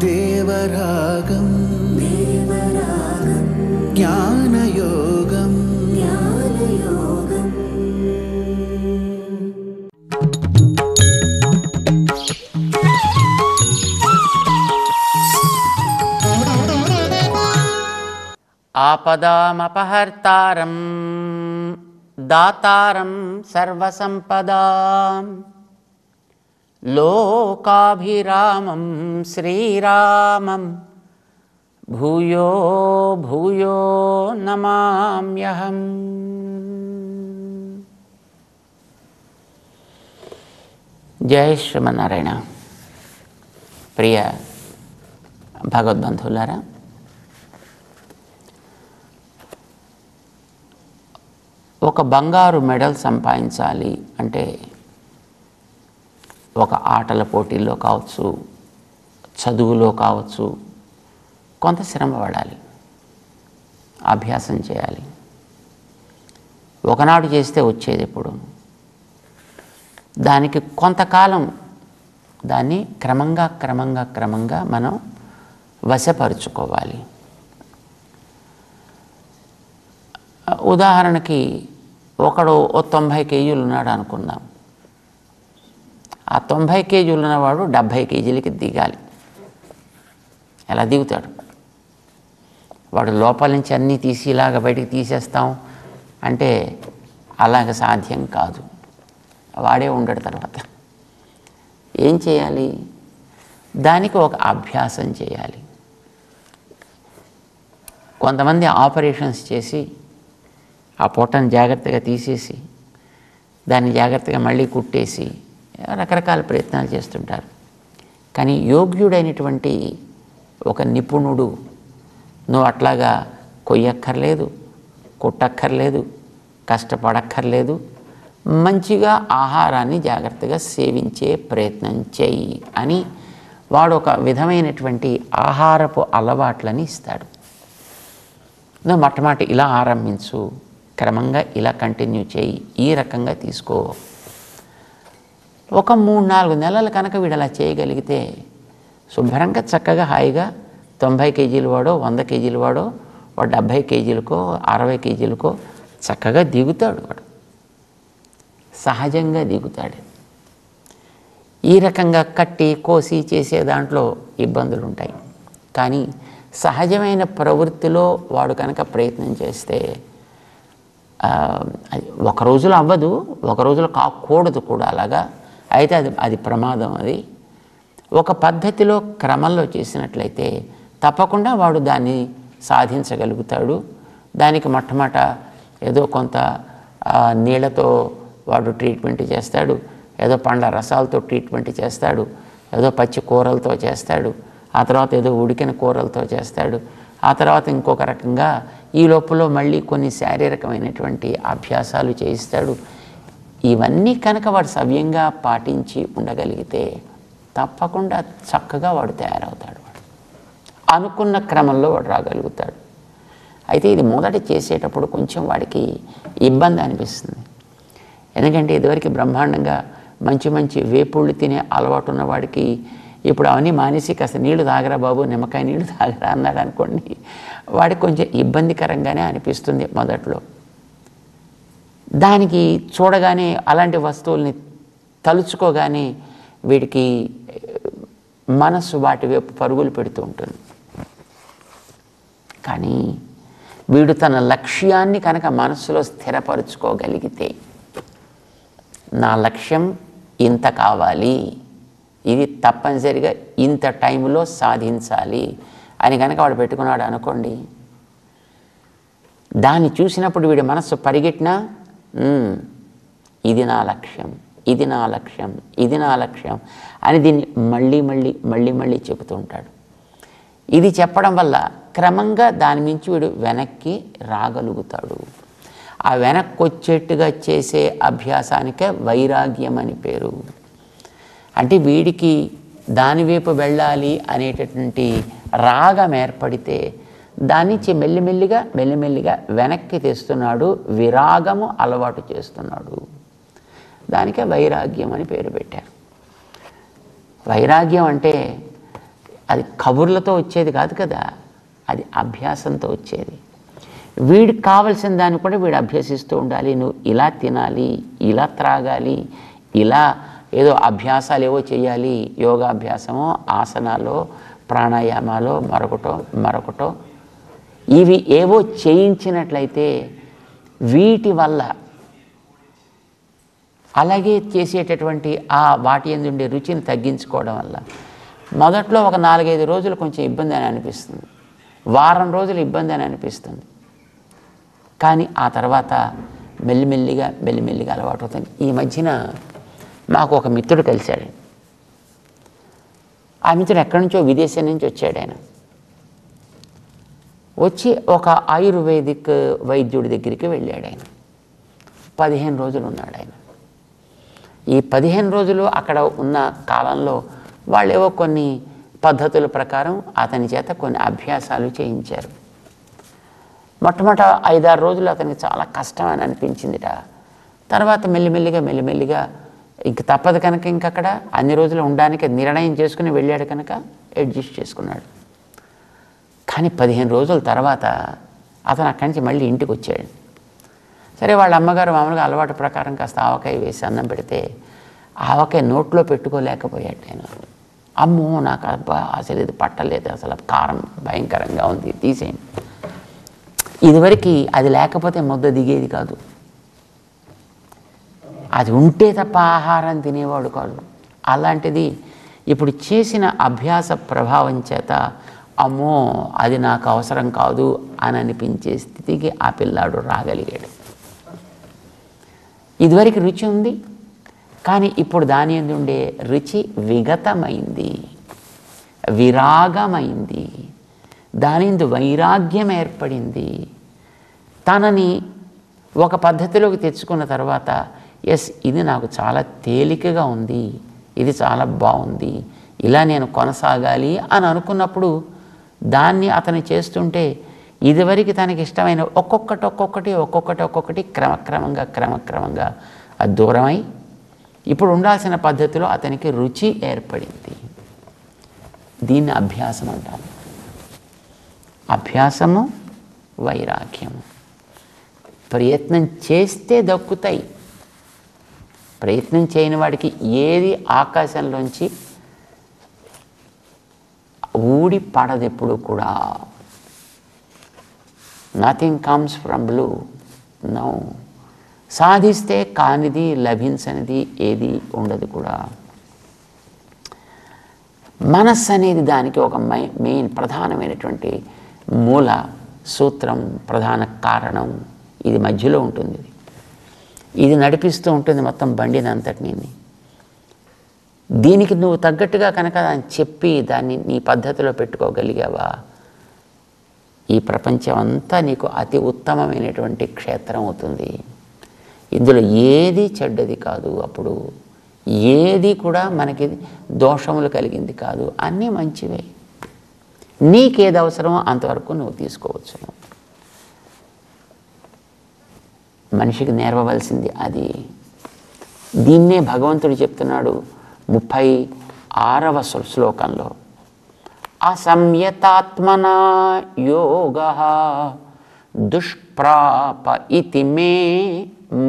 దేవరాగం జ్ఞానయోగం ఆపదామపహర్తారం దాతారం సర్వసంపదాం లోకాభిరామం శ్రీరామం భూయో భూయో నమామ్యహం. జై శ్రీమన్నారాయణ. ప్రియ భగవద్బంధువులారా, ఒక బంగారు మెడల్ సంపాదించాలి అంటే ఒక ఆటల పోటీల్లో కావచ్చు, చదువులో కావచ్చు, కొంత శ్రమ పడాలి, అభ్యాసం చేయాలి. ఒకనాడు చేస్తే వచ్చేది ఎప్పుడు? దానికి కొంతకాలం దాన్ని క్రమంగా మనం వశపరుచుకోవాలి. ఉదాహరణకి ఒకడు 90 కేజీలు ఉన్నాడు అనుకుందాం. ఆ 90 కేజీలు ఉన్నవాడు 70 కేజీలకి దిగాలి. ఎలా దిగుతాడు? వాడు లోపల నుంచి అన్నీ తీసి ఇలాగ బయటికి తీసేస్తాం అంటే అలాగ సాధ్యం కాదు. వాడే ఉండడు. తర్వాత ఏం చేయాలి? దానికి ఒక అభ్యాసం చేయాలి. కొంతమంది ఆపరేషన్స్ చేసి ఆ పొట్టను జాగ్రత్తగా తీసేసి దాన్ని జాగ్రత్తగా మళ్ళీ కుట్టేసి రకరకాల ప్రయత్నాలు చేస్తుంటారు. కానీ యోగ్యుడైనటువంటి ఒక నిపుణుడు నువ్వు అట్లాగా కొయ్యక్కర్లేదు, కుట్టక్కర్లేదు, కష్టపడక్కర్లేదు, మంచిగా ఆహారాన్ని జాగ్రత్తగా సేవించే ప్రయత్నం చేయి అని వాడు ఒక విధమైనటువంటి ఆహారపు అలవాట్లని ఇస్తాడు. నువ్వు మొట్టమొదటి ఇలా ఆరంభించు, క్రమంగా ఇలా కంటిన్యూ చేయి, ఈ రకంగా తీసుకో. ఒక 3-4 నెలలు కనుక వీడు అలా చేయగలిగితే శుభ్రంగా చక్కగా హాయిగా 90 కేజీల వాడో 100 కేజీల వాడో 70 కేజీలకో 60 కేజీలకో చక్కగా దిగుతాడు. వాడు సహజంగా దిగుతాడు. ఈ రకంగా కట్టి కోసి చేసే దాంట్లో ఇబ్బందులు ఉంటాయి. కానీ సహజమైన ప్రవృత్తిలో వాడు కనుక ప్రయత్నం చేస్తే ఒక రోజులో అవ్వదు, ఒక రోజులో కాకూడదు కూడా. అలాగా అయితే అది ప్రమాదం. అది ఒక పద్ధతిలో క్రమంలో చేసినట్లయితే తప్పకుండా వాడు దాన్ని సాధించగలుగుతాడు. దానికి మొట్టమొదట ఏదో కొంత నీళ్లతో వాడు ట్రీట్మెంట్ చేస్తాడు, ఏదో పండ్ల రసాలతో ట్రీట్మెంట్ చేస్తాడు, ఏదో పచ్చి కూరలతో చేస్తాడు, ఆ తర్వాత ఏదో ఉడికిన కూరలతో చేస్తాడు, ఆ తర్వాత ఇంకొక రకంగా ఈ లోపల మళ్ళీ కొన్ని శారీరకమైనటువంటి అభ్యాసాలు చేయిస్తాడు. ఇవన్నీ కనుక వాడు సవ్యంగా పాటించి ఉండగలిగితే తప్పకుండా చక్కగా వాడు తయారవుతాడు. వాడు అనుకున్న క్రమంలో వాడు రాగలుగుతాడు. అయితే ఇది మొదట చేసేటప్పుడు కొంచెం వాడికి ఇబ్బంది అనిపిస్తుంది. ఎందుకంటే ఇదివరకు బ్రహ్మాండంగా మంచి వేపుళ్ళు తినే అలవాటు ఉన్నవాడికి ఇప్పుడు అవన్నీ మానేసి కాస్త నీళ్లు తాగరా బాబు, నిమ్మకాయ నీళ్లు తాగరా అన్నాడు అనుకోండి, వాడికి కొంచెం ఇబ్బందికరంగానే అనిపిస్తుంది మొదట్లో. దానికి చూడగానే అలాంటి వస్తువుల్ని తలుచుకోగానే వీడికి మనస్సు వాటి వైపు పరుగులు పెడుతూ ఉంటుంది. కానీ వీడు తన లక్ష్యాన్ని కనుక మనస్సులో స్థిరపరుచుకోగలిగితే, నా లక్ష్యం ఇంత కావాలి, ఇది తప్పనిసరిగా ఇంత టైంలో సాధించాలి అని కనుక వాడు పెట్టుకున్నాడు అనుకోండి, దాన్ని చూసినప్పుడు వీడి మనస్సు పరిగెట్టినా ఇది నా లక్ష్యం, ఇది నా లక్ష్యం, ఇది నా లక్ష్యం అని దీన్ని మళ్ళీ చెబుతూ ఉంటాడు. ఇది చెప్పడం వల్ల క్రమంగా దాని మించి వీడు వెనక్కి రాగలుగుతాడు. ఆ వెనక్కి వచ్చేట్టుగా చేసే అభ్యాసానికే వైరాగ్యం అని పేరు. అంటే వీడికి దానివైపు వెళ్ళాలి అనేటటువంటి రాగం ఏర్పడితే దాని నుంచి మెల్లిమెల్లిగా వెనక్కి తెస్తున్నాడు, విరాగము అలవాటు చేస్తున్నాడు. దానికే వైరాగ్యం అని పేరు పెట్టారు. వైరాగ్యం అంటే అది కబుర్లతో వచ్చేది కాదు కదా, అది అభ్యాసంతో వచ్చేది. వీడికి కావలసిన దాన్ని కూడా వీడు అభ్యసిస్తూ ఉండాలి. నువ్వు ఇలా తినాలి, ఇలా త్రాగాలి, ఇలా ఏదో అభ్యాసాలు ఏవో చేయాలి, యోగాభ్యాసమో ఆసనాలో ప్రాణాయామాలో మరొకటో ఇవి ఏవో చేయించినట్లయితే వీటి వల్ల, అలాగే చేసేటటువంటి ఆ వాటి యందు ఉండే రుచిని తగ్గించుకోవడం వల్ల మొదట్లో ఒక 4-5 రోజులు కొంచెం ఇబ్బంది అని అనిపిస్తుంది, వారం రోజులు ఇబ్బంది అని అనిపిస్తుంది. కానీ ఆ తర్వాత మెల్లిమెల్లిగా అలవాటు అవుతుంది. ఈ మధ్యన మాకు ఒక మిత్రుడు కలిశాడు. ఆ మిత్రుడు ఎక్కడి నుంచో విదేశం నుంచి వచ్చాడు. ఆయన వచ్చి ఒక ఆయుర్వేదిక్ వైద్యుడి దగ్గరికి వెళ్ళాడు. ఆయన 15 రోజులు ఉన్నాడు. ఆయన ఈ 15 రోజులు అక్కడ ఉన్న కాలంలో వాళ్ళేవో కొన్ని పద్ధతుల ప్రకారం అతని చేత కొన్ని అభ్యాసాలు చేయించారు. మొట్టమొదట 5-6 రోజులు అతనికి చాలా కష్టం అని అనిపించిందిట. తర్వాత మెల్లిమెల్లిగా ఇంక తప్పదు కనుక ఇంకక్కడ అన్ని రోజులు ఉండడానికి నిర్ణయం చేసుకుని వెళ్ళాడు కనుక అడ్జస్ట్ చేసుకున్నాడు. కానీ 15 రోజుల తర్వాత అతను అక్కడి నుంచి మళ్ళీ ఇంటికి వచ్చాడు. సరే, వాళ్ళ అమ్మగారు మామూలుగా అలవాటు ప్రకారం కాస్త ఆవకాయ వేసి అన్నం పెడితే ఆవకాయ నోట్లో పెట్టుకోలేకపోయాడు. ఆయన అమ్మో నాకు అసలు ఇది పట్టలేదు, అసలు కారం భయంకరంగా ఉంది, తీసేయండి. ఇదివరకు అది లేకపోతే ముద్ద దిగేది కాదు, అది ఉంటే తప్ప ఆహారం తినేవాడు కాదు. అలాంటిది ఇప్పుడు చేసిన అభ్యాస ప్రభావం చేత అమ్మో అది నాకు అవసరం కాదు అని అనిపించే స్థితికి ఆ పిల్లాడు రాగలిగాడు. ఇదివరకు రుచి ఉంది, కానీ ఇప్పుడు దాని యందు ఉండే రుచి విగతమైంది, విరాగమైంది, దాని యందు వైరాగ్యం ఏర్పడింది. తనని ఒక పద్ధతిలోకి తెచ్చుకున్న తర్వాత ఎస్ ఇది నాకు చాలా తేలికగా ఉంది, ఇది చాలా బాగుంది, ఇలా నేను కొనసాగాలి అని అనుకున్నప్పుడు దాన్ని అతను చేస్తుంటే ఇదివరకు తనకి ఇష్టమైన ఒక్కొక్కటి క్రమక్రమంగా అది దూరమై ఇప్పుడు ఉండాల్సిన పద్ధతిలో అతనికి రుచి ఏర్పడింది. దీన్ని అభ్యాసం అంటారు. అభ్యాసము, వైరాగ్యము. ప్రయత్నం చేస్తే దక్కుతాయి. ప్రయత్నం చేయని వాడికి ఏది ఆకాశంలోంచి ఊడి పడదు ఎప్పుడు కూడా. Nothing comes from blue. No. సాధిస్తే కానిది లభించనిది ఏది ఉండదు కూడా. మనస్సు అనేది దానికి ఒక మెయిన్ ప్రధానమైనటువంటి మూల సూత్రం, ప్రధాన కారణం. ఇది మధ్యలో ఉంటుంది, ఇది నడిపిస్తూ ఉంటుంది మొత్తం బండిని అంతటినీ. దీనికి నువ్వు తగ్గట్టుగా కనుక దాన్ని చెప్పి దాన్ని నీ పద్ధతిలో పెట్టుకోగలిగావా, ఈ ప్రపంచం అంతా నీకు అతి ఉత్తమమైనటువంటి క్షేత్రం అవుతుంది. ఇందులో ఏది చెడ్డది కాదు, అప్పుడు ఏది కూడా మనకి దోషములు కలిగింది కాదు, అన్నీ మంచివే. నీకేది అవసరమో అంతవరకు నువ్వు తీసుకోవచ్చు. మనిషికి నేర్వవలసింది అది. దీన్నే భగవంతుడు చెప్తున్నాడు 36వ శ్లోకంలో. అసంయతాత్మనా యోగః దుష్ప్రాప ఇతి మే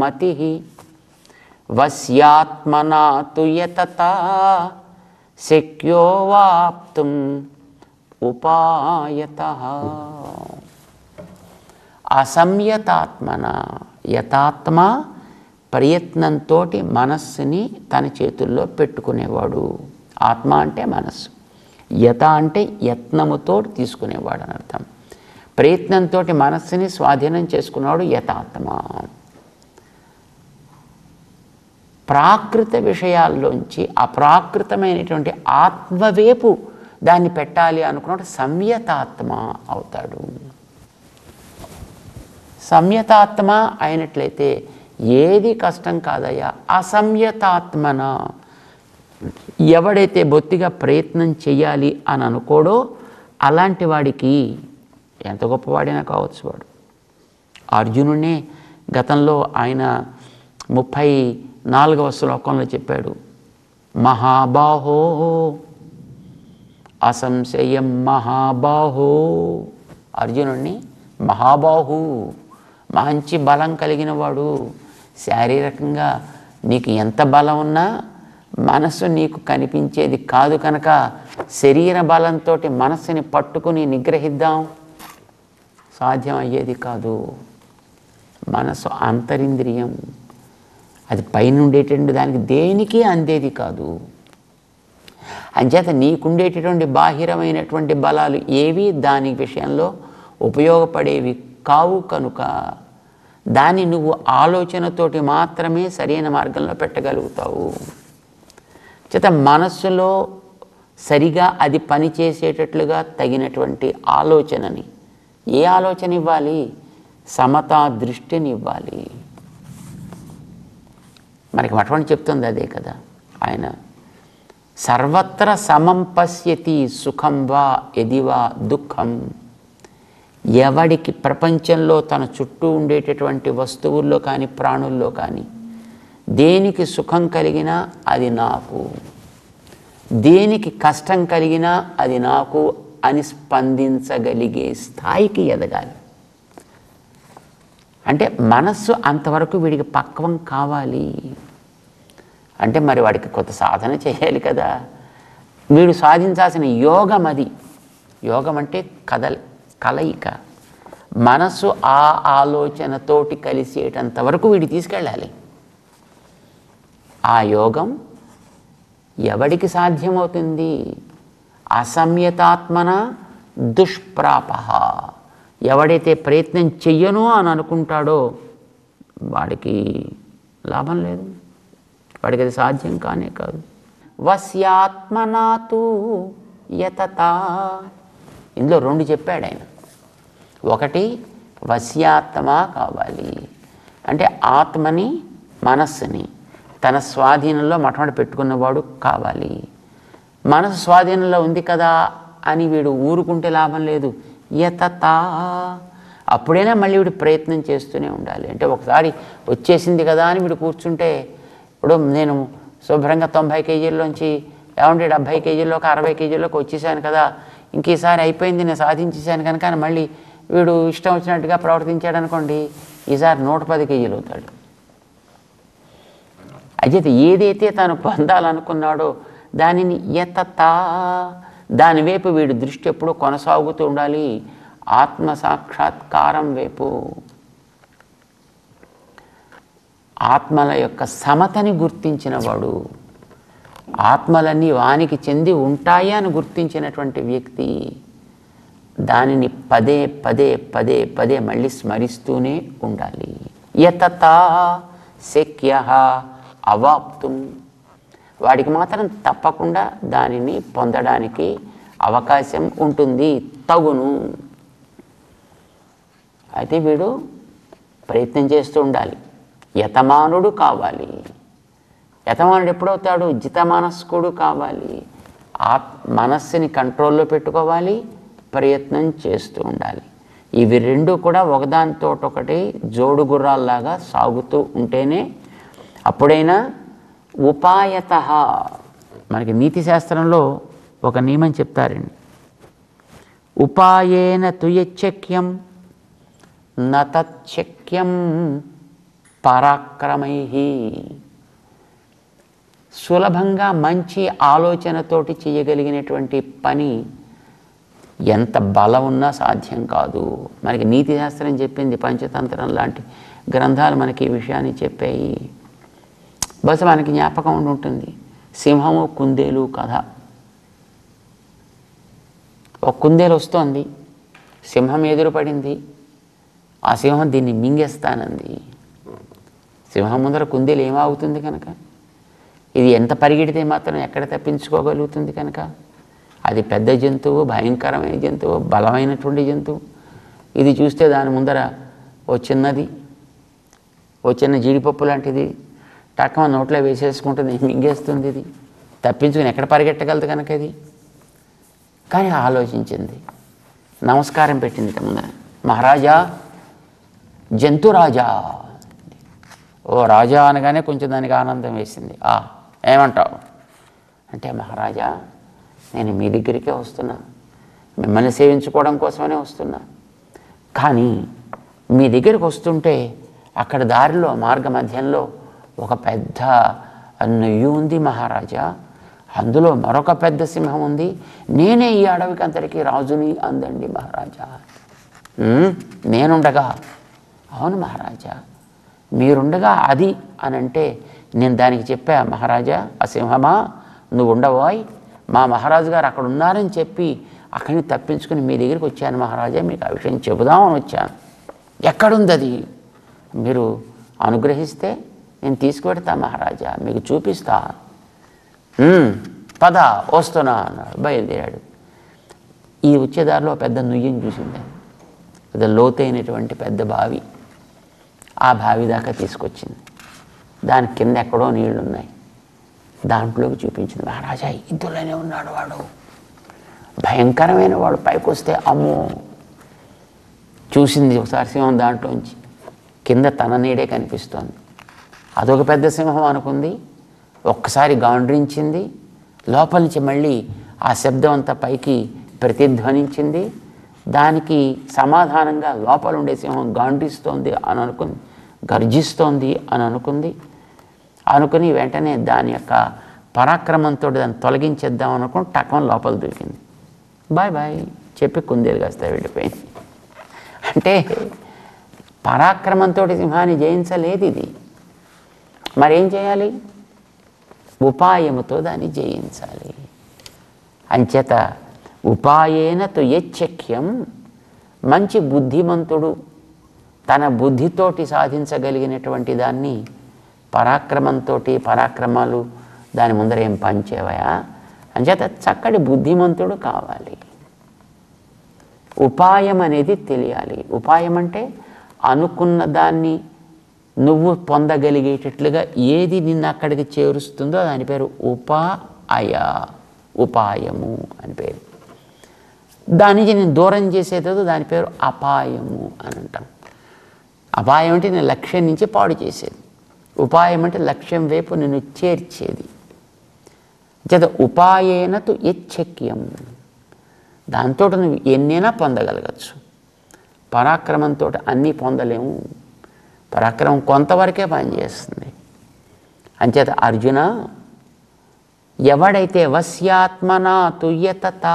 మతిః వస్యాత్మనా తు యతతా శక్యో వాప్తుం ఉపాయతః. అసంయతాత్మన, యతాత్మ ప్రయత్నంతో మనస్సుని తన చేతుల్లో పెట్టుకునేవాడు. ఆత్మ అంటే మనస్సు, యత అంటే యత్నముతో తీసుకునేవాడు అని అర్థం. ప్రయత్నంతో మనస్సుని స్వాధీనం చేసుకున్నాడు యతాత్మ. ప్రాకృత విషయాల్లోంచి అప్రాకృతమైనటువంటి ఆత్మవైపు దాన్ని పెట్టాలి అనుకున్నాడు సంయతాత్మ అవుతాడు. సంయతాత్మ అయినట్లయితే ఏది కష్టం కాదయ్యా. అసంయతాత్మన, ఎవడైతే బొత్తిగా ప్రయత్నం చెయ్యాలి అని అనుకోడో అలాంటి వాడికి ఎంత గొప్పవాడైనా కావచ్చు వాడు. అర్జునుడినే గతంలో ఆయన 34వ శ్లోకంలో చెప్పాడు, మహాబాహో అసంశయం మహాబాహో, అర్జునుడిని మహాబాహు, మంచి బలం కలిగిన వాడు. శారీరకంగా నీకు ఎంత బలం ఉన్నా మనస్సు నీకు కనిపించేది కాదు కనుక శరీర బలంతో మనస్సుని పట్టుకుని నిగ్రహిద్దాం, సాధ్యం అయ్యేది కాదు. మనసు అంతరింద్రియం, అది పైన ఉండేటటువంటి దానికి దేనికి అందేది కాదు. అంచేత నీకుండేటటువంటి బాహిరమైనటువంటి బలాలు ఏవి దాని విషయంలో ఉపయోగపడేవి కావు కనుక దాన్ని నువ్వు ఆలోచనతోటి మాత్రమే సరైన మార్గంలో పెట్టగలుగుతావు. చేత మనస్సులో సరిగా అది పనిచేసేటట్లుగా తగినటువంటి ఆలోచనని, ఏ ఆలోచన ఇవ్వాలి? సమతా దృష్టిని ఇవ్వాలి. మనకి అటువంటి చెప్తుంది అదే కదా ఆయన. సర్వత్ర సమం పశ్యతి సుఖం వా యదివా దుఃఖం. ఎవడికి ప్రపంచంలో తన చుట్టూ ఉండేటటువంటి వస్తువుల్లో కానీ ప్రాణుల్లో కానీ దేనికి సుఖం కలిగినా అది నాకు, దేనికి కష్టం కలిగినా అది నాకు అని స్పందించగలిగే స్థాయికి ఎదగాలి. అంటే మనస్సు అంతవరకు వీడికి పక్వం కావాలి. అంటే మరి వాడికి కొత్త సాధన చేయాలి కదా. వీడు సాధించాల్సిన యోగం అది. యోగం అంటే కలయిక. మనస్సు ఆ ఆలోచనతోటి కలిసేటంత వరకు వీడి తీసుకెళ్ళాలి. ఆ యోగం ఎవడికి సాధ్యమవుతుంది? అసంయతాత్మన దుష్ప్రాప. ఎవడైతే ప్రయత్నం చెయ్యను అని అనుకుంటాడో వాడికి లాభం లేదు, వాడికి అది సాధ్యం కానే కాదు. వస్యాత్మనాతు యతత. ఇందులో రెండు చెప్పాడు ఆయన. ఒకటి వశ్యాత్మ కావాలి, అంటే ఆత్మని మనస్సుని తన స్వాధీనంలో మొట్టమొదటి పెట్టుకున్నవాడు కావాలి. మనసు స్వాధీనంలో ఉంది కదా అని వీడు ఊరుకుంటే లాభం లేదు. యతత, అప్పుడైనా మళ్ళీ వీడు ప్రయత్నం చేస్తూనే ఉండాలి. అంటే ఒకసారి వచ్చేసింది కదా అని వీడు కూర్చుంటే, ఇప్పుడు నేను శుభ్రంగా 90 కేజీల్లోంచి 70 కేజీల్లోకి 60 కేజీల్లోకి వచ్చేసాను కదా, ఇంకేసారి అయిపోయింది నేను సాధించేసాను కనుక మళ్ళీ వీడు ఇష్టం వచ్చినట్టుగా ప్రవర్తించాడు అనుకోండి, ఈసారి 110 కేజీలు అవుతాడు. అయితే ఏదైతే తాను పొందాలనుకున్నాడో దానిని యతత, దానివైపు వీడి దృష్టి ఎప్పుడూ కొనసాగుతూ ఉండాలి. ఆత్మ సాక్షాత్కారం వైపు, ఆత్మల యొక్క సమతని గుర్తించిన వాడు, ఆత్మలన్నీ వానికి చెంది ఉంటాయి అని గుర్తించినటువంటి వ్యక్తి దానిని పదే పదే పదే పదే మళ్ళీ స్మరిస్తూనే ఉండాలి. యతత శక్య అవాప్తుం, వాడికి మాత్రం తప్పకుండా దానిని పొందడానికి అవకాశం ఉంటుంది, తగును. అయితే వీడు ప్రయత్నం చేస్తూ ఉండాలి, యతమానుడు కావాలి. యతమానుడు ఎప్పుడవుతాడు? జితమనస్కుడు కావాలి. మనస్సుని కంట్రోల్లో పెట్టుకోవాలి, ప్రయత్నం చేస్తూ ఉండాలి. ఇవి రెండు కూడా ఒకదానితో ఒకటి జోడు గుర్రాల్లాగా సాగుతూ ఉంటేనే అప్పుడైనా ఉపాయత. మనకి నీతి శాస్త్రంలో ఒక నియమం చెప్తారండి, ఉపాయేన తుయచ్చక్యం నతచ్చక్యం పరాక్రమై. సులభంగా మంచి ఆలోచనతోటి చేయగలిగినటువంటి పని ఎంత బలం ఉన్నా సాధ్యం కాదు. మనకి నీతి శాస్త్రం చెప్పింది, పంచతంత్రం లాంటి గ్రంథాలు మనకి ఈ విషయాన్ని చెప్పాయి. బహుశా మనకి జ్ఞాపకం ఉంటుంది సింహము కుందేలు కథ. ఒక కుందేలు వస్తోంది, సింహం ఎదురు పడింది, ఆ సింహం దీన్ని మింగేస్తానంది. సింహం ముందర కుందేలు ఏమవుతుంది కనుక, ఇది ఎంత పరిగెడితే మాత్రం ఎక్కడ తప్పించుకోగలుగుతుంది కనుక, అది పెద్ద జంతువు, భయంకరమైన జంతువు, బలమైనటువంటి జంతువు. ఇది చూస్తే దాని ముందర ఓ చిన్న జీడిపప్పు లాంటిది టక్కమ నోట్లో వేసేసుకుంటుంది, మింగేస్తుంది. ఇది తప్పించుకుని ఎక్కడ పరిగెట్టగలదు కనుక ఇది. కానీ ఆలోచించింది, నమస్కారం పెట్టింది ముందర, మహారాజా, జంతురాజా. ఓ రాజా అనగానే కొంచెం దానికి ఆనందం వేసింది. ఏమంటావు అంటే, మహారాజా నేను మీ దగ్గరికే వస్తున్నా, మిమ్మల్ని సేవించుకోవడం కోసమనే వస్తున్నా. కానీ మీ దగ్గరికి వస్తుంటే అక్కడ దారిలో మార్గ మధ్యంలో ఒక పెద్ద నుయ్యి ఉంది మహారాజా, అందులో మరొక పెద్ద సింహం ఉంది, నేనే ఈ అడవికి అంతటికీ రాజుని అందండి మహారాజా. నేనుండగా? అవును మహారాజా, మీరుండగా అది అని అంటే నేను దానికి చెప్పా, మహారాజా ఆ సింహమా నువ్వు ఉండబోయ్, మా మహారాజు గారు అక్కడ ఉన్నారని చెప్పి అక్కడిని తప్పించుకుని మీ దగ్గరికి వచ్చాను మహారాజా, మీకు ఆ విషయం చెబుదామని వచ్చాను. ఎక్కడుంది అది? మీరు అనుగ్రహిస్తే నేను తీసుకువెడతా మహారాజా, మీకు చూపిస్తా. పద వస్తున్నా అన్నాడు. బయలుదేరాడు. ఈ వచ్చేదారిలో పెద్ద నుయ్యని చూసింది, పెద్ద లోతైనటువంటి పెద్ద బావి. ఆ బావి దాకా తీసుకొచ్చింది. దాని కింద ఎక్కడో నీళ్లు ఉన్నాయి, దాంట్లోకి చూపించింది. మహారాజా ఇందులోనే ఉన్నాడు వాడు, భయంకరమైన వాడు, పైకి వస్తే అమ్మో. చూసింది ఒకసారి సింహం, దాంట్లోంచి కింద తన నీడే కనిపిస్తోంది. అదొక పెద్ద సింహం అనుకుంది, ఒక్కసారి గాండ్రించింది, లోపల నుంచి మళ్ళీ ఆ శబ్దం అంతా పైకి ప్రతిధ్వనించింది. దానికి సమాధానంగా లోపల ఉండే సింహం గాండ్రిస్తోంది అని అనుకుంది, గర్జిస్తోంది అని అనుకుని వెంటనే దాని యొక్క పరాక్రమంతో దాన్ని తొలగించేద్దాం అనుకుని టకం లోపల దూకింది. బాయ్ బాయ్ చెప్పి కుందేలు కాస్త వెళ్ళిపోయింది. అంటే పరాక్రమంతో సింహాన్ని జయించలేదు ఇది. మరేం చేయాలి? ఉపాయముతో దాన్ని జయించాలి. అంచేత ఉపాయేన తు యచ్చక్యం, మంచి బుద్ధిమంతుడు తన బుద్ధితోటి సాధించగలిగినటువంటి దాన్ని పరాక్రమంతో, పరాక్రమాలు దాని ముందర ఏం పనిచేవయా? అంచేత చక్కటి బుద్ధిమంతుడు కావాలి. ఉపాయం అనేది తెలియాలి. ఉపాయం అంటే అనుకున్న దాన్ని నువ్వు పొందగలిగేటట్లుగా ఏది నిన్ను అక్కడికి చేరుస్తుందో దాని పేరు ఉపాయము అని పేరు. దాని నుంచి నేను దూరం చేసేదో దాని పేరు అపాయము అని అంటాం. అపాయం అంటే నేను లక్ష్యం నుంచి పాడు చేసేది, ఉపాయం అంటే లక్ష్యం వైపు నిన్ను చేర్చేది. చేత ఉపాయేన తు యచ్చక్యం, దాంతో నువ్వు ఎన్నైనా పొందగలగచ్చు. పరాక్రమంతో అన్నీ పొందలేము, పరాక్రమం కొంతవరకే పనిచేస్తుంది. అంచేత అర్జున, ఎవడైతే వశ్యాత్మనా తుయ్యతత,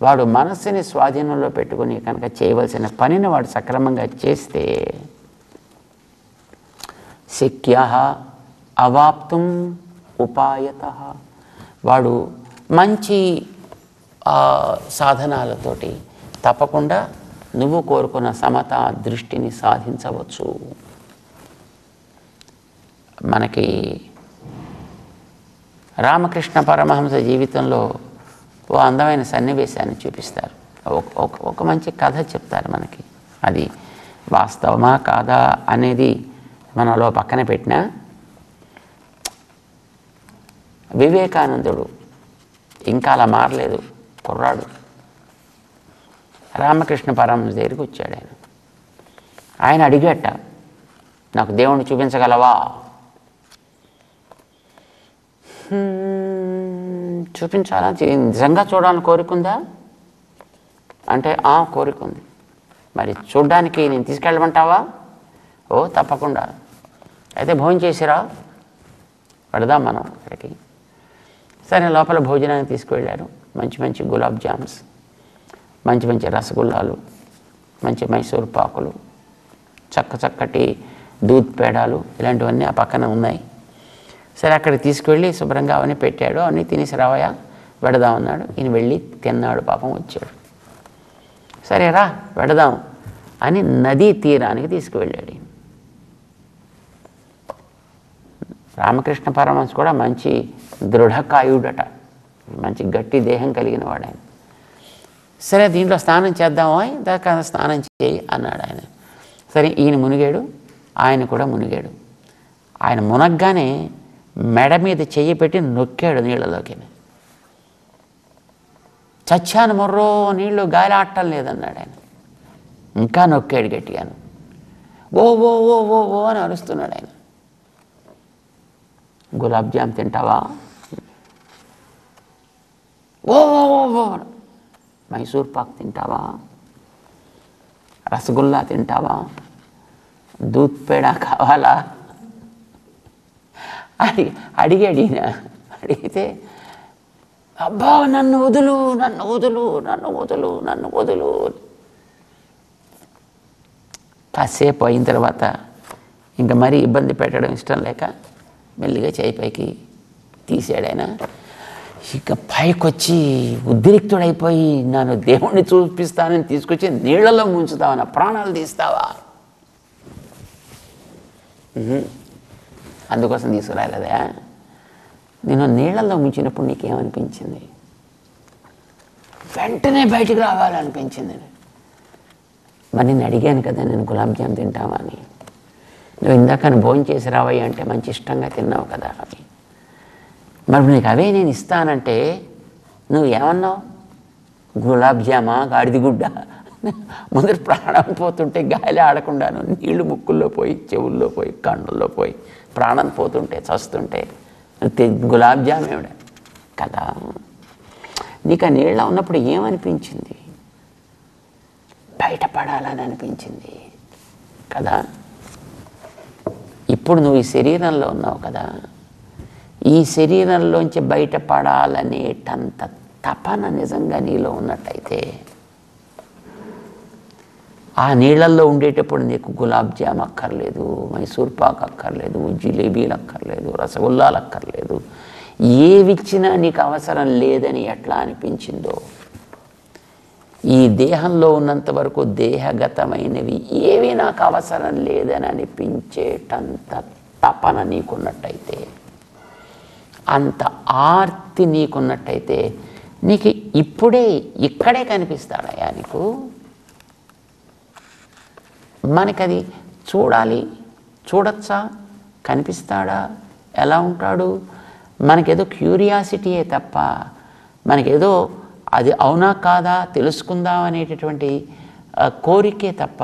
వాడు మనస్సుని స్వాధీనంలో పెట్టుకుని కనుక చేయవలసిన పనిని వాడు సక్రమంగా చేస్తే శక్య అవాప్తుం ఉపాయత, వాడు మంచి సాధనాలతోటి తప్పకుండా నువ్వు కోరుకున్న సమత దృష్టిని సాధించవచ్చు. మనకి రామకృష్ణ పరమహంస జీవితంలో ఓ అందమైన సన్నివేశాన్ని చూపిస్తారు. ఒక మంచి కథ చెప్తారు మనకి. అది వాస్తవమా కాదా అనేది మనలో పక్కన పెట్టినా, వివేకానందుడు ఇంకా అలా మారలేదు, కుర్రాడు. రామకృష్ణ పరమహంస దగ్గరికి వచ్చాడు. ఆయన అడిగట, నాకు దేవుణ్ణి చూపించగలవా? చూపించాలా? నిజంగా చూడాలని కోరికుందా అంటే కోరికుంది. మరి చూడ్డానికి నేను తీసుకెళ్ళమంటావా? ఓ తప్పకుండా. అయితే భోజనం చేసిరా, పెడదాం మనం అక్కడికి. సరే, లోపల భోజనానికి తీసుకువెళ్ళారు. మంచి మంచి గులాబ్ జామ్స్, మంచి మంచి రసగుల్లాలు, మంచి మైసూర్ పాకులు, చక్కటి దూద్ పేడాలు, ఇలాంటివన్నీ ఆ పక్కన ఉన్నాయి. సరే, అక్కడికి తీసుకువెళ్ళి శుభ్రంగా అవన్నీ పెట్టాడు. అవన్నీ తినేసి రావయా పెడదామన్నాడు. ఈయన వెళ్ళి తిన్నాడు, పాపం వచ్చాడు. సరే రా పెడదాం అని నదీ తీరానికి తీసుకువెళ్ళాడు. రామకృష్ణ పరమహంస కూడా మంచి దృఢకాయుడట, మంచి గట్టి దేహం కలిగిన వాడు ఆయన. సరే, దీంట్లో స్నానం చేద్దామా? దాకా స్నానం చేయి అన్నాడు ఆయన. సరే, ఈయన మునిగాడు, ఆయన కూడా మునిగాడు. ఆయన మునగ్గానే మెడ మీద చెయ్యి పెట్టి నొక్కాడు నీళ్ళలోకి. చచ్చాను మొర్రో, నీళ్ళు గాలి ఆడటం లేదన్నాడు ఆయన. ఇంకా నొక్కాడు గట్టిగాను. ఓ ఓ ఓ ఓ ఓ అని అరుస్తున్నాడు ఆయన. గులాబ్ జామ్ తింటావా? ఓ మైసూర్ పాక్ తింటావా, రసగుల్లా తింటావా, దూద్ పేడా కావాలా అడిగితే అబ్బా నన్ను వదులు నన్ను వదులు నన్ను వదులు నన్ను వదులు. కాసేపు అయిన తర్వాత ఇంకా మరీ ఇబ్బంది పెట్టడం ఇష్టం లేక మెల్లిగా చేయి పైకి తీసాడు ఆయన. ఇక పైకొచ్చి ఉద్రిక్తుడైపోయి నన్ను దేవుణ్ణి చూపిస్తానని తీసుకొచ్చి నీళ్లలో ముంచుతావా, నా ప్రాణాలు తీస్తావా? అందుకోసం తీసుకురాలేదా? నేను నీళ్లలో ముంచినప్పుడు నీకేమనిపించింది? వెంటనే బయటికి రావాలనిపించింది. మరి నేను అడిగాను కదా నేను గులాబ్ జామ్ తింటావా అని. నువ్వు ఇందాక భోజనం చేసి రావయ్యా అంటే మంచి ఇష్టంగా తిన్నావు కదా అని. మరి నీకు అవే నేను ఇస్తానంటే నువ్వు ఏమన్నావు? గులాబ్ జామా గాడిది గుడ్డ. ముందర ప్రాణం పోతుంటే గాలి ఆడకుండాను నీళ్లు ముక్కుల్లో పోయి చెవుల్లో పోయి కన్నుల్లో పోయి ప్రాణం పోతుంటే చస్తుంటే గులాబ్ జామ్ ఏమిడ కదా. నీకు ఆ నీళ్ళ ఉన్నప్పుడు ఏమనిపించింది? బయటపడాలని అనిపించింది కదా. ఇప్పుడు నువ్వు ఈ శరీరంలో ఉన్నావు కదా, ఈ శరీరంలోంచి బయటపడాలనేటంత తపన నిజంగా నీలో ఉన్నట్టయితే ఆ నీళ్ళల్లో ఉండేటప్పుడు నీకు గులాబ్ జామ్ అక్కర్లేదు, మైసూర్ పాక్ అక్కర్లేదు, జిలేబీలు అక్కర్లేదు, రసగుల్లాలు అక్కర్లేదు. ఏవిచ్చినా నీకు అవసరం లేదని ఎట్లా అనిపించిందో, ఈ దేహంలో ఉన్నంత వరకు దేహగతమైనవి ఏవి నాకు అవసరం లేదని అనిపించేటంత తపన నీకున్నట్టయితే, అంత ఆర్తి నీకున్నట్టయితే నీకు ఇప్పుడే ఇక్కడే కనిపిస్తాడయా నీకు. మనకది చూడాలి, చూడొచ్చా, కనిపిస్తాడా, ఎలా ఉంటాడు, మనకేదో క్యూరియాసిటీయే తప్ప మనకేదో అది అవునా కాదా తెలుసుకుందాం అనేటటువంటి కోరికే తప్ప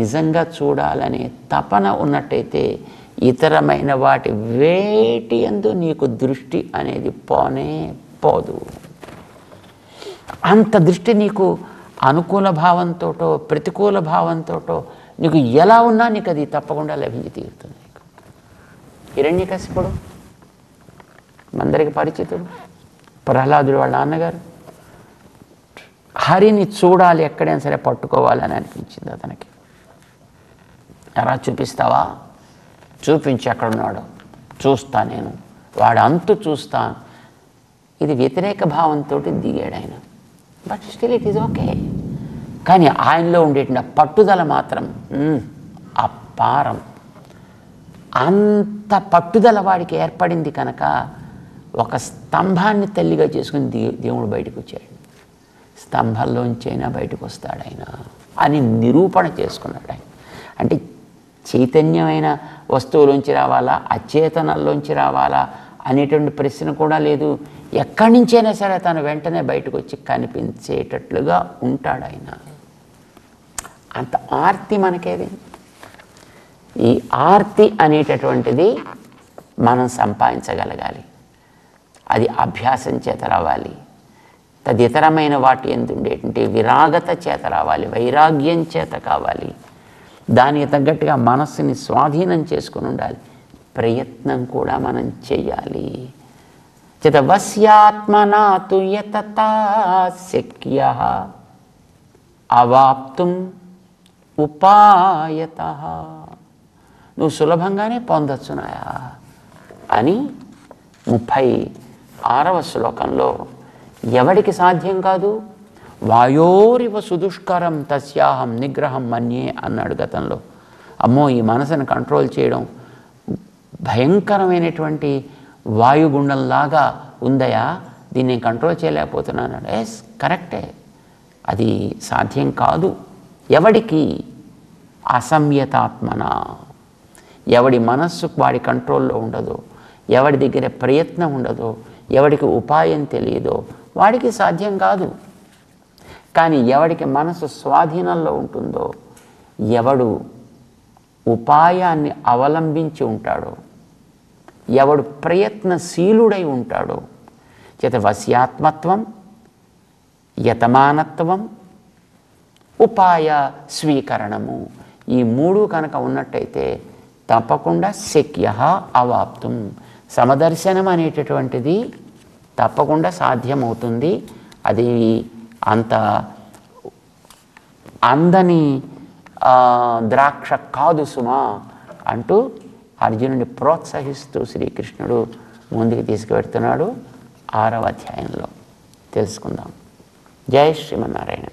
నిజంగా చూడాలనే తపన ఉన్నట్టయితే ఇతరమైన వాటి వేటి యందు నీకు దృష్టి అనేది పోనే పోదు. అంత దృష్టి నీకు అనుకూల భావంతోటో ప్రతికూల భావంతోటో నీకు ఎలా ఉన్నా నీకు అది తప్పకుండా లభించి తీరుతుంది. నీకు హిరణ్యకశిపుడు మందరికి పరిచితుడు, ప్రహ్లాదుడు వాళ్ళ నాన్నగారు. హరిని చూడాలి, ఎక్కడైనా సరే పట్టుకోవాలని అనిపించింది అతనికి. ఎలా చూపిస్తావా? చూపించి ఎక్కడున్నాడో చూస్తా, నేను వాడు అంతు చూస్తాను. ఇది వ్యతిరేక భావంతో దిగాడు ఆయన. But still it is okay. కానీ ఆయనలో ఉండేటువంటి పట్టుదల మాత్రం అపారం. అంత పట్టుదల వాడికి ఏర్పడింది కనుక ఒక స్తంభాన్ని తల్లిగా చేసుకుని దేవుడు బయటకు వచ్చాడు. స్తంభంలోంచైనా బయటకు వస్తాడు ఆయన అని నిరూపణ చేసుకున్నాడు ఆయన. అంటే చైతన్యమైన వస్తువులోంచి రావాలా, అచేతనంలోంచి రావాలా అనేటువంటి ప్రశ్న కూడా లేదు. ఎక్కడి నుంచైనా సరే తను వెంటనే బయటకు వచ్చి కనిపించేటట్లుగా ఉంటాడు ఆయన. అంత ఆర్తి మనకేది. ఈ ఆర్తి అనేటటువంటిది మనం సంపాదించగలగాలి. అది అభ్యాసం చేత రావాలి. తదితరమైన వాటి యందు ఉండేటువంటి విరాగత చేత రావాలి, వైరాగ్యం చేత కావాలి. దానికి తగ్గట్టుగా మనస్సుని స్వాధీనం చేసుకుని ఉండాలి. ప్రయత్నం కూడా మనం చెయ్యాలి. చేత వస్యాత్మనా తు యతతా శక్యః అవాప్తుం ఉపాయతః. నువ్వు సులభంగానే పొందొచ్చునాయా అని 36వ శ్లోకంలో ఎవడికి సాధ్యం కాదు? వాయోరివ సుదుష్కరం తస్యాహం నిగ్రహం మన్యే అన్నాడు గతంలో. అమ్మో, ఈ మనసును కంట్రోల్ చేయడం భయంకరమైనటువంటి వాయుగుండంలాగా ఉందయా, దీన్ని నేను కంట్రోల్ చేయలేకపోతున్నాను. ఎస్, కరెక్టే, అది సాధ్యం కాదు. ఎవడికి? అసంయతాత్మన. ఎవడి మనస్సు వాడి కంట్రోల్లో ఉండదో, ఎవడి దగ్గర ప్రయత్నం ఉండదో, ఎవడికి ఉపాయం తెలియదో వాడికి సాధ్యం కాదు. కానీ ఎవడికి మనసు స్వాధీనంలో ఉంటుందో, ఎవడు ఉపాయాన్ని అవలంబించి ఉంటాడో, ఎవడు ప్రయత్నశీలుడై ఉంటాడో, చేత వశ్యాత్మత్వం, యతమానత్వం, ఉపాయ స్వీకరణము, ఈ మూడు కనుక ఉన్నట్టయితే తప్పకుండా శక్య అవాప్తుం, సమదర్శనం అనేటటువంటిది తప్పకుండా సాధ్యమవుతుంది. అది అంత అందని ద్రాక్ష కాదు సుమా అంటూ అర్జునుడిని ప్రోత్సహిస్తూ శ్రీకృష్ణుడు ముందుకు తీసుకువెడుతున్నాడు. 6వ అధ్యాయంలో తెలుసుకుందాం. జై శ్రీమన్నారాయణ.